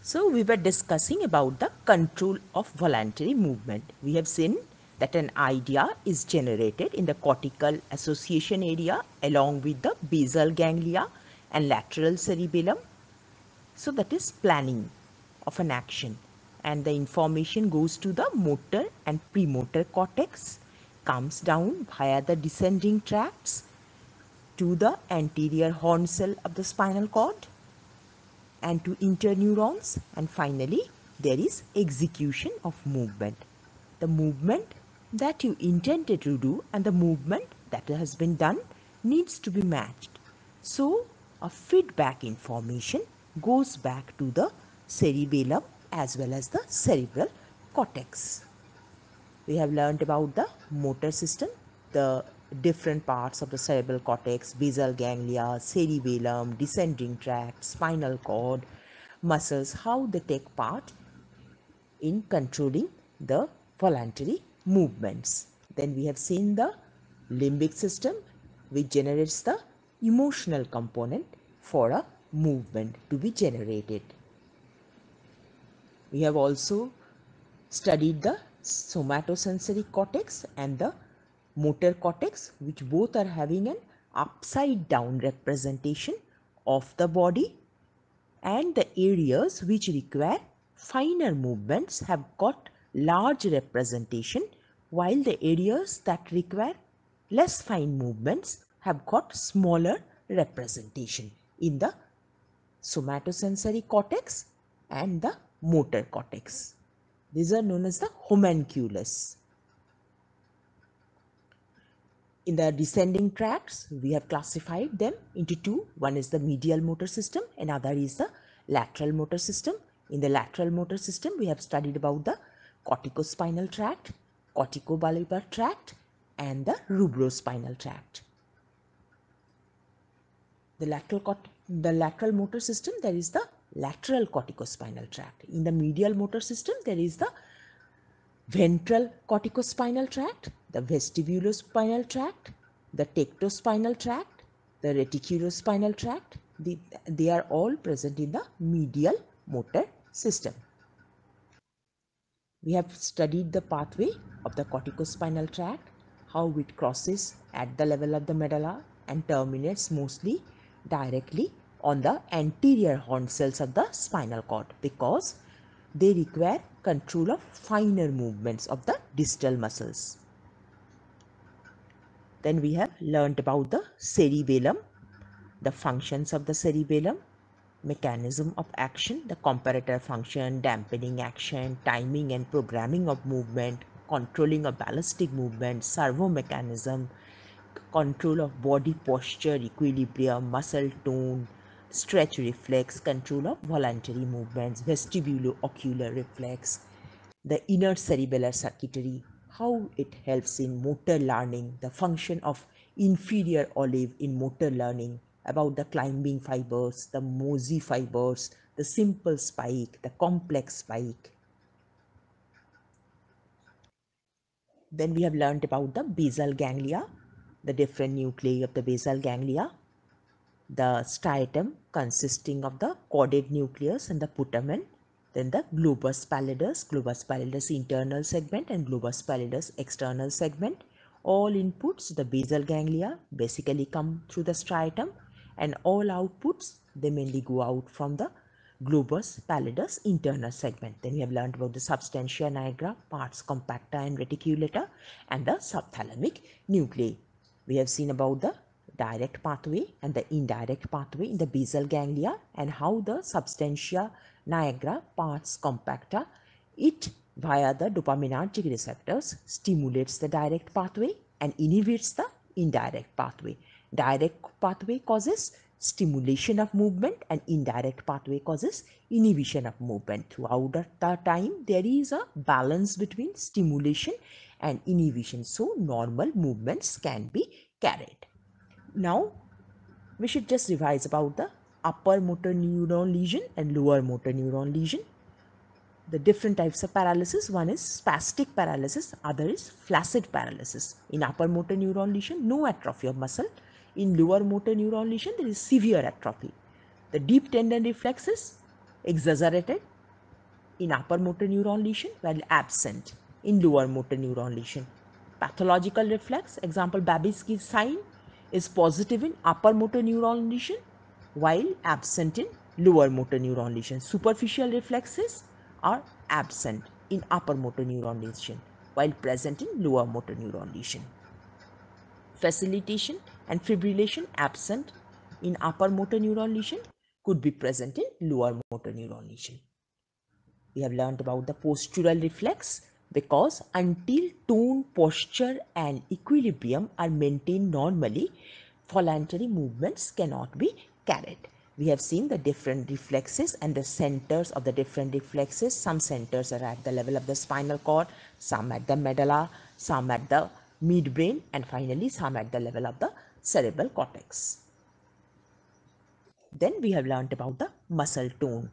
So we were discussing about the control of voluntary movement. We have seen that an idea is generated in the cortical association area along with the basal ganglia and lateral cerebellum. So that is planning of an action, and the information goes to the motor and premotor cortex, comes down via the descending tracts to the anterior horn cell of the spinal cord and to interneurons, and finally there is execution of movement. The movement that you intended to do and the movement that has been done needs to be matched. So a feedback information goes back to the cerebellum as well as the cerebral cortex. We have learned about the motor system, the different parts of the cerebral cortex, basal ganglia, cerebellum, descending tract, spinal cord, muscles, how they take part in controlling the voluntary movements. Then we have seen the limbic system, which generates the emotional component for a movement to be generated. We have also studied the somatosensory cortex and the motor cortex, which both are having an upside down representation of the body, and the areas which require finer movements have got large representation, while the areas that require less fine movements have got smaller representation in the somatosensory cortex and the motor cortex. These are known as the homunculus. In the descending tracts, we have classified them into two. One is the medial motor system, another is the lateral motor system. In the lateral motor system, we have studied about the corticospinal tract, corticobulbar tract, and the rubrospinal tract. The lateral motor system, there is the lateral corticospinal tract. In the medial motor system, there is the ventral corticospinal tract, the vestibulospinal tract, the tectospinal tract, the reticulospinal tract. They are all present in the medial motor system. We have studied the pathway of the corticospinal tract, how it crosses at the level of the medulla and terminates mostly directly on the anterior horn cells of the spinal cord, because they require control of finer movements of the distal muscles. Then we have learnt about the cerebellum, the functions of the cerebellum, mechanism of action, the comparator function, dampening action, timing and programming of movement, controlling of ballistic movement, servo mechanism, control of body posture, equilibrium, muscle tone, stretch reflex, control of voluntary movements, vestibulo-ocular reflex, the inner cerebellar circuitry, how it helps in motor learning, the function of inferior olive in motor learning, about the climbing fibers, the Mosey fibers, the simple spike, the complex spike. Then we have learned about the basal ganglia, the different nuclei of the basal ganglia, the striatum consisting of the caudate nucleus and the putamen, then the globus pallidus internal segment and globus pallidus external segment. All inputs to the basal ganglia basically come through the striatum, and all outputs, they mainly go out from the globus pallidus internal segment. Then we have learned about the substantia nigra, pars compacta and reticulata, and the subthalamic nuclei. We have seen about the direct pathway and the indirect pathway in the basal ganglia, and how the substantia nigra, pars compacta, it via the dopaminergic receptors stimulates the direct pathway and inhibits the indirect pathway. Direct pathway causes stimulation of movement and indirect pathway causes inhibition of movement. Throughout the time, there is a balance between stimulation and inhibition, so normal movements can be carried. Now we should just revise about the upper motor neuron lesion and lower motor neuron lesion. The different types of paralysis: one is spastic paralysis, other is flaccid paralysis. In upper motor neuron lesion, no atrophy of muscle. In lower motor neuron lesion, there is severe atrophy. The deep tendon reflex is exaggerated, in upper motor neuron lesion while absent in lower motor neuron lesion. Pathological reflex, example Babinski sign, is positive in upper motor neuron lesion while absent in lower motor neuron lesion. Superficial reflexes are absent in upper motor neuron lesion while present in lower motor neuron lesion. Facilitation and fibrillation absent in upper motor neuron lesion could be present in lower motor neuron lesion. We have learned about the postural reflex because until tone, posture and equilibrium are maintained normally, voluntary movements cannot be carried. We have seen the different reflexes and the centers of the different reflexes. Some centers are at the level of the spinal cord, some at the medulla, some at the midbrain, and finally some at the level of the cerebral cortex. Then we have learnt about the muscle tone.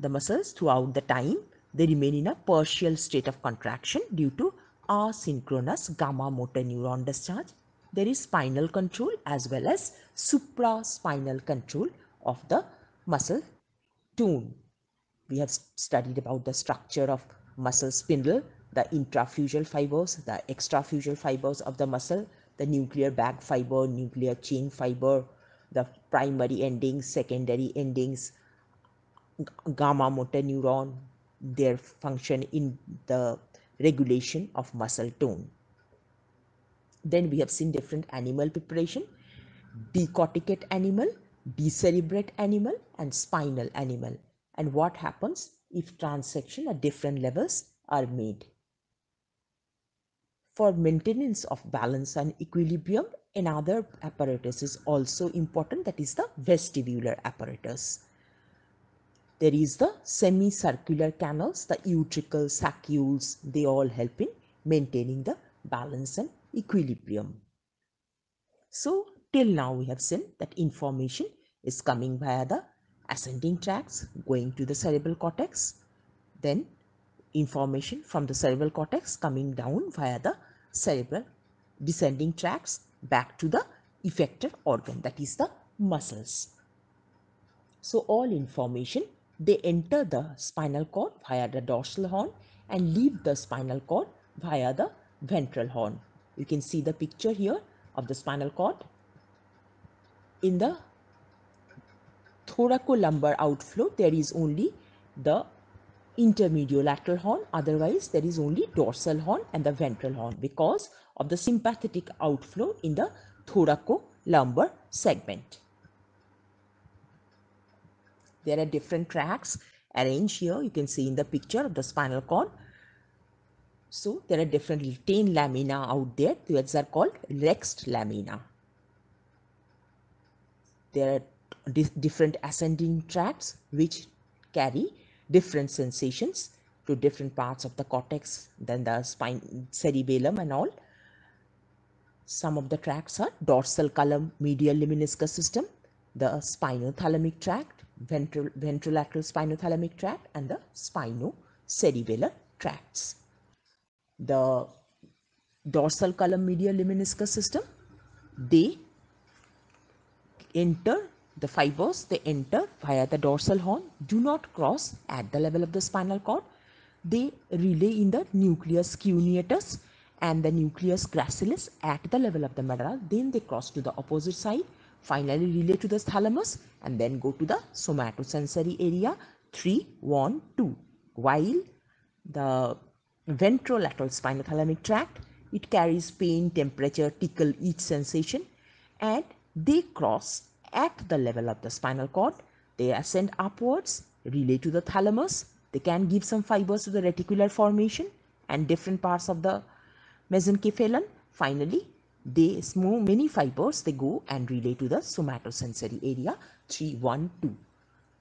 The muscles throughout the time, they remain in a partial state of contraction due to asynchronous gamma motor neuron discharge. There is spinal control as well as supraspinal control of the muscle tone. We have studied about the structure of muscle spindle, the intrafusal fibers, the extrafusal fibers of the muscle, the nuclear bag fiber, nuclear chain fiber, the primary endings, secondary endings, gamma motor neuron, their function in the regulation of muscle tone. Then we have seen different animal preparation: decorticate animal, decerebrate animal, and spinal animal, and what happens if transection at different levels are made. For maintenance of balance and equilibrium, another apparatus is also important, that is the vestibular apparatus. There is the semicircular canals, the utricles, saccules, they all help in maintaining the balance and equilibrium. So till now we have seen that information is coming via the ascending tracts going to the cerebral cortex, then information from the cerebral cortex coming down via the cerebral descending tracts back to the effector organ, that is the muscles. So all information, they enter the spinal cord via the dorsal horn and leave the spinal cord via the ventral horn. You can see the picture here of the spinal cord. In the thoracolumbar outflow, there is only the intermediolateral horn, otherwise there is only dorsal horn and the ventral horn because of the sympathetic outflow in the thoracolumbar segment. There are different tracts arranged here. You can see in the picture of the spinal cord. So there are different 10 lamina out there. These are called rexed lamina. There are different ascending tracts which carry different sensations to different parts of the cortex, then the spine, cerebellum and all. Some of the tracts are dorsal column medial lemniscus system, the spinothalamic tract, ventrolateral spinothalamic tract, and the spinocerebellar tracts. The dorsal column medial lemniscus system, they enter the fibers, they enter via the dorsal horn, do not cross at the level of the spinal cord. They relay in the nucleus cuneatus and the nucleus gracilis at the level of the medulla. Then they cross to the opposite side, finally relay to the thalamus, and then go to the somatosensory area 3, 1, 2. While the ventrolateral spinothalamic tract, it carries pain, temperature, tickle, itch sensation, and they cross at the level of the spinal cord. They ascend upwards, relay to the thalamus. They can give some fibers to the reticular formation and different parts of the mesencephalon. Finally, they move many fibers, they go and relay to the somatosensory area 3, 1, 2.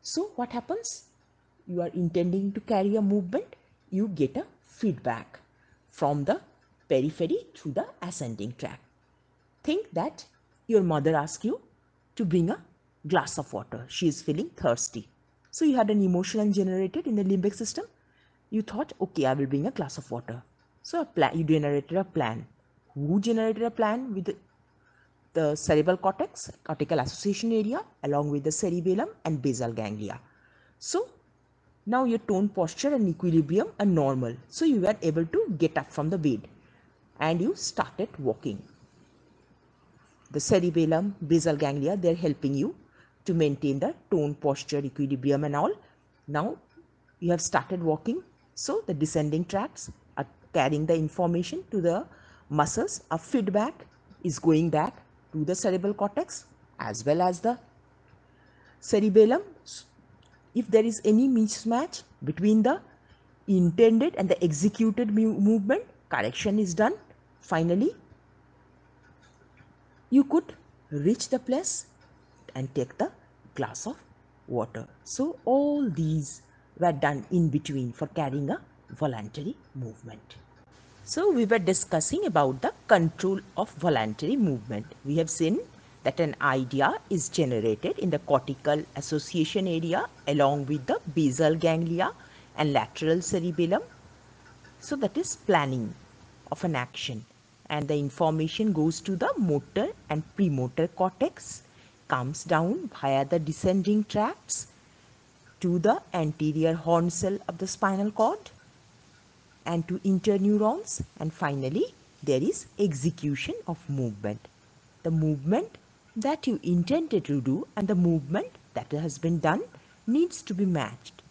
So what happens? You are intending to carry a movement, you get a feedback from the periphery through the ascending tract. Think that your mother asks you to bring a glass of water. She is feeling thirsty. So you had an emotion generated in the limbic system. You thought, okay, I will bring a glass of water. So you generated a plan. Who generated a plan? With the cerebral cortex, cortical association area, along with the cerebellum and basal ganglia. So Now your tone, posture and equilibrium are normal. So you were able to get up from the bed and you started walking. The cerebellum, basal ganglia, they're helping you to maintain the tone, posture, equilibrium and all. Now you have started walking. So the descending tracts are carrying the information to the muscles. A feedback is going back to the cerebral cortex as well as the cerebellum. If there is any mismatch between the intended and the executed movement, correction is done. Finally, you could reach the place and take the glass of water. So all these were done in between for carrying a voluntary movement. So we were discussing about the control of voluntary movement. We have seen that an idea is generated in the cortical association area along with the basal ganglia and lateral cerebellum. So that is planning of an action, and the information goes to the motor and premotor cortex, comes down via the descending tracts to the anterior horn cell of the spinal cord and to interneurons, and finally there is execution of movement. The movement that you intended to do and the movement that has been done needs to be matched.